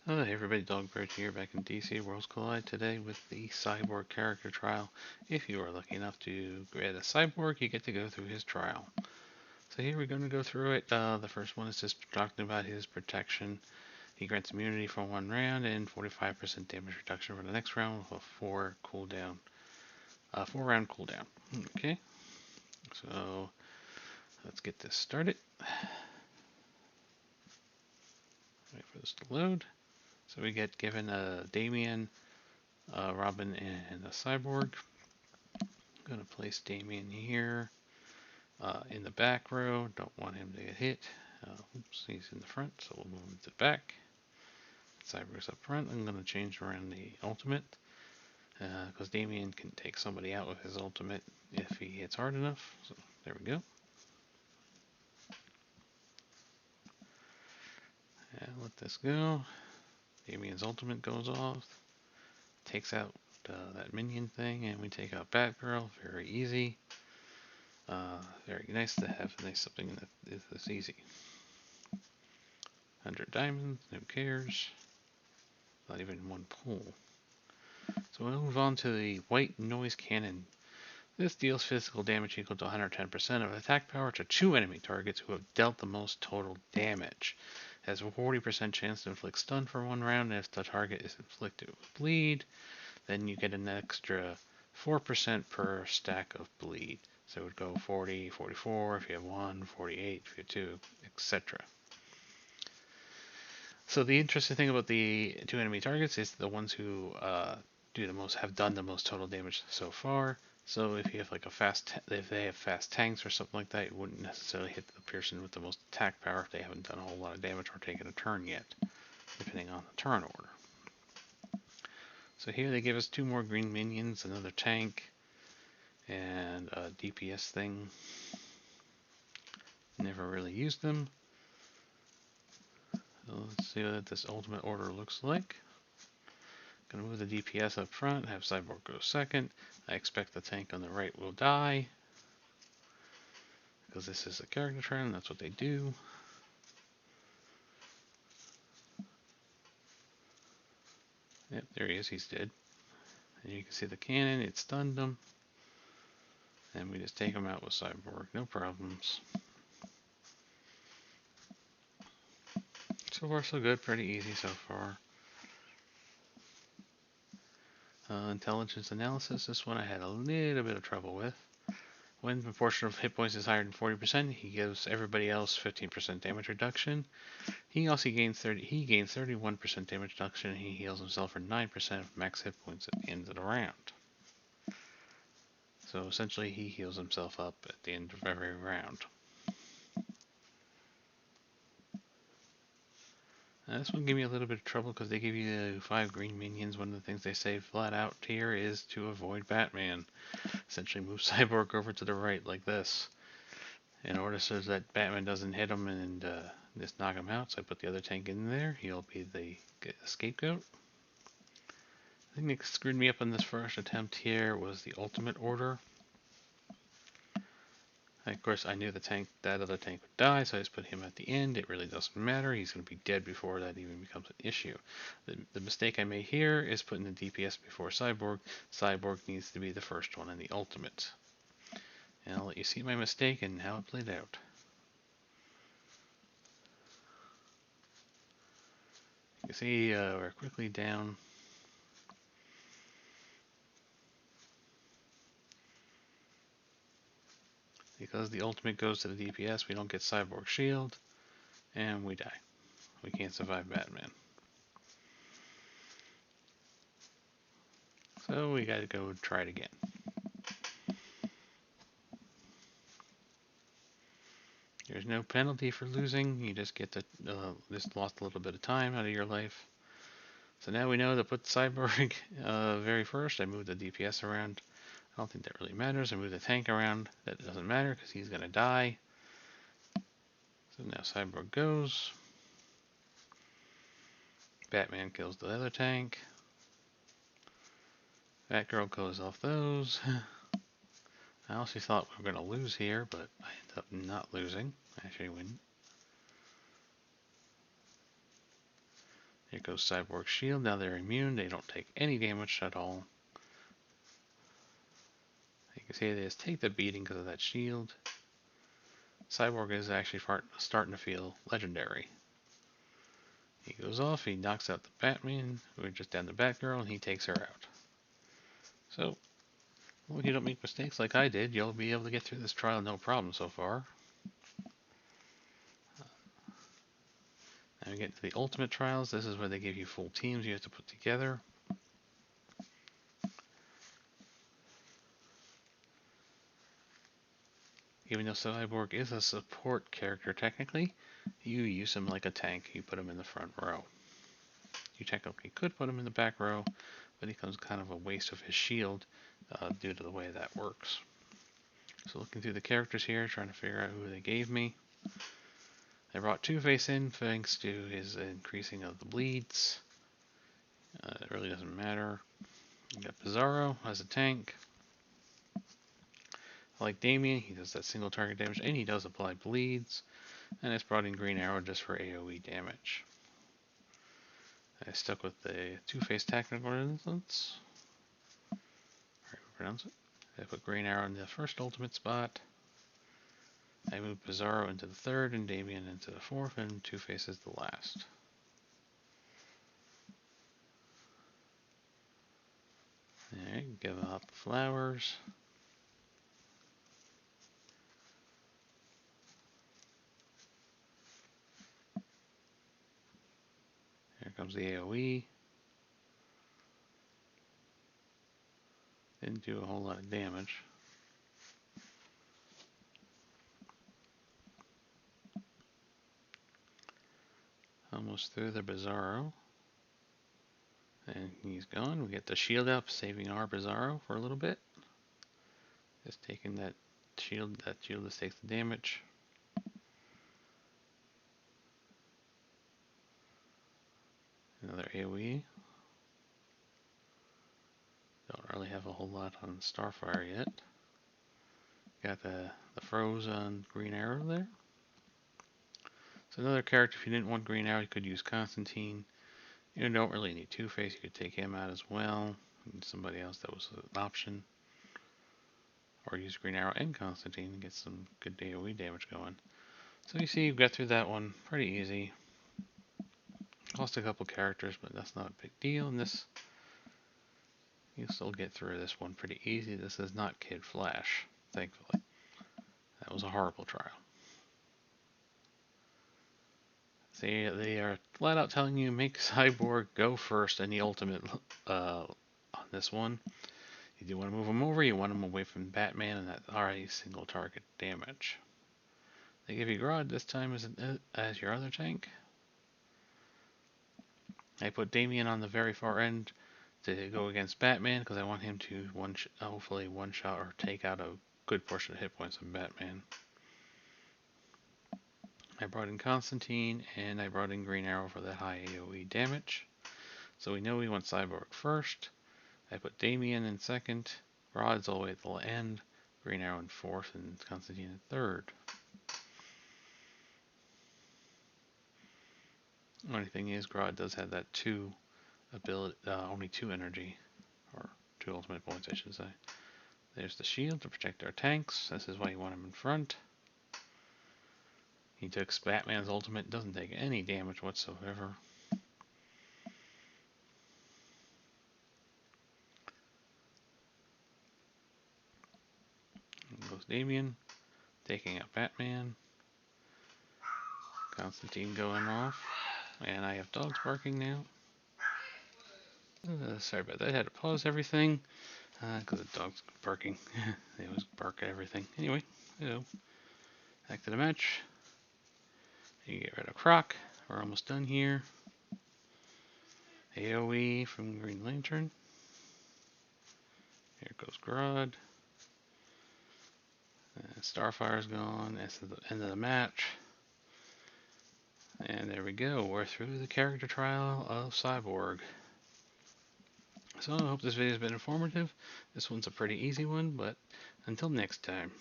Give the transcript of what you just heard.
Oh, hey everybody, Dogbird here, back in DC Worlds Collide today with the Cyborg Character Trial. If you are lucky enough to get a Cyborg, you get to go through his trial. So here we're going to go through it. The first one is just talking about his protection. He grants immunity for 1 round and 45% damage reduction for the next round with a 4 round cooldown. Okay, so let's get this started. Wait for this to load. So we get given a Damien, Robin, and a Cyborg. I'm going to place Damien here in the back row. Don't want him to get hit. Oops, he's in the front, so we'll move him to the back. Cyborg's up front. I'm going to change around the ultimate because Damien can take somebody out with his ultimate if he hits hard enough. So there we go. And let this go. Damien's ultimate goes off. Takes out that minion thing, and we take out Batgirl. Very easy. Very nice to have something that is this easy. 100 diamonds, who cares? Not even one pull. So we'll move on to the white noise cannon. This deals physical damage equal to 110% of attack power to 2 enemy targets who have dealt the most total damage. It has a 40% chance to inflict stun for 1 round, and if the target is inflicted with bleed, then you get an extra 4% per stack of bleed. So it would go 40, 44 if you have 1, 48 if you have 2, etc. So the interesting thing about the 2 enemy targets is the ones who have done the most total damage so far. So if you have like if they have fast tanks or something like that, you wouldn't necessarily hit the person with the most attack power if they haven't done a whole lot of damage or taken a turn yet, depending on the turn order. So here they give us 2 more green minions, another tank, and a DPS thing. Never really used them. So let's see what this ultimate order looks like. Gonna move the DPS up front, have Cyborg go second. I expect the tank on the right will die, because this is a character trial and that's what they do. Yep, there he is, he's dead. And you can see the cannon, it stunned him. And we just take him out with Cyborg, no problems. So far so good, pretty easy so far. Intelligence analysis, this one I had a little bit of trouble with. When the proportion of hit points is higher than 40%, he gives everybody else 15% damage reduction. He also gains 31% damage reduction, and he heals himself for 9% of max hit points at the end of the round. So essentially he heals himself up at the end of every round. Now this one gave me a little bit of trouble because they give you 5 green minions. One of the things they say flat out here is to avoid Batman. Essentially move Cyborg over to the right like this, in order so that Batman doesn't hit him and just knock him out. So I put the other tank in there. He'll be the scapegoat. The thing that screwed me up on this first attempt here was the ultimate order. Of course, I knew that other tank would die, so I just put him at the end. It really doesn't matter. He's going to be dead before that even becomes an issue. The mistake I made here is putting the DPS before Cyborg. Cyborg needs to be the first one in the ultimate. And I'll let you see my mistake and how it played out. You can see we're quickly down. Because the ultimate goes to the DPS, we don't get Cyborg Shield, and we die. We can't survive Batman. So we gotta go try it again. There's no penalty for losing, you just get to, just lost a little bit of time out of your life. So now we know to put Cyborg very first. I move the DPS around. I don't think that really matters. I move the tank around. That doesn't matter because he's gonna die. So now Cyborg goes. Batman kills the other tank. Batgirl goes off those. I also thought we were going to lose here, but I ended up not losing. I actually win. Here goes Cyborg Shield. Now they're immune. They don't take any damage at all. You can see they just take the beating because of that shield. Cyborg is actually starting to feel legendary. He goes off, he knocks out the Batman, we're just down the Batgirl, and he takes her out. So, well, if you don't make mistakes like I did, you'll be able to get through this trial no problem so far. Now we get to the ultimate trials. This is where they give you full teams you have to put together. Even though Cyborg is a support character technically, you use him like a tank. You put him in the front row. You technically could put him in the back row, but he becomes kind of a waste of his shield due to the way that works. So looking through the characters here, trying to figure out who they gave me. I brought Two-Face in thanks to his increasing of the bleeds. It really doesn't matter. You got Bizarro as a tank. I like Damien, he does that single target damage, and he does apply bleeds. And it's brought in Green Arrow just for AoE damage. I stuck with the Two-Face Technical Resistance. How to pronounce it. I put Green Arrow in the first ultimate spot. I moved Bizarro into the third, and Damien into the fourth, and Two-Face is the last. Alright, give out the flowers. Here comes the AoE. Didn't do a whole lot of damage. Almost through the Bizarro. And he's gone. We get the shield up, saving our Bizarro for a little bit. Just taking that shield just takes the damage. Another AoE. Don't really have a whole lot on Starfire yet. Got the froze on Green Arrow there. So another character, if you didn't want Green Arrow, you could use Constantine. You don't really need Two-Face, you could take him out as well. And somebody else that was an option. Or use Green Arrow and Constantine and get some good AoE damage going. So you see, you've got through that one pretty easy. Lost a couple characters, but that's not a big deal. And this, you still get through this one pretty easy. This is not Kid Flash, thankfully. That was a horrible trial. See, they are flat out telling you make Cyborg go first in the ultimate on this one. You do want to move him over, you want him away from Batman, and that's already single target damage. They give you Grodd this time as your other tank. I put Damien on the very far end to go against Batman because I want him to hopefully one-shot or take out a good portion of hit points of Batman. I brought in Constantine and I brought in Green Arrow for that high AoE damage. So we know we want Cyborg first. I put Damien in second, Grodd's all the way at the end, Green Arrow in fourth, and Constantine in third. The only thing is, Grodd does have that only 2 energy, or 2 ultimate points, I should say. There's the shield to protect our tanks. This is why you want him in front. He took Batman's ultimate, doesn't take any damage whatsoever. And goes Damien, taking out Batman. Constantine going off. And I have dogs barking now. Sorry about that, I had to pause everything. Because the dog's barking. They always bark at everything. Anyway, back to the match. You get rid of Croc. We're almost done here. AoE from Green Lantern. Here goes Grodd. Starfire's gone. That's the end of the match. And there we go. We're through the character trial of Cyborg. So I hope this video has been informative. This one's a pretty easy one, but until next time.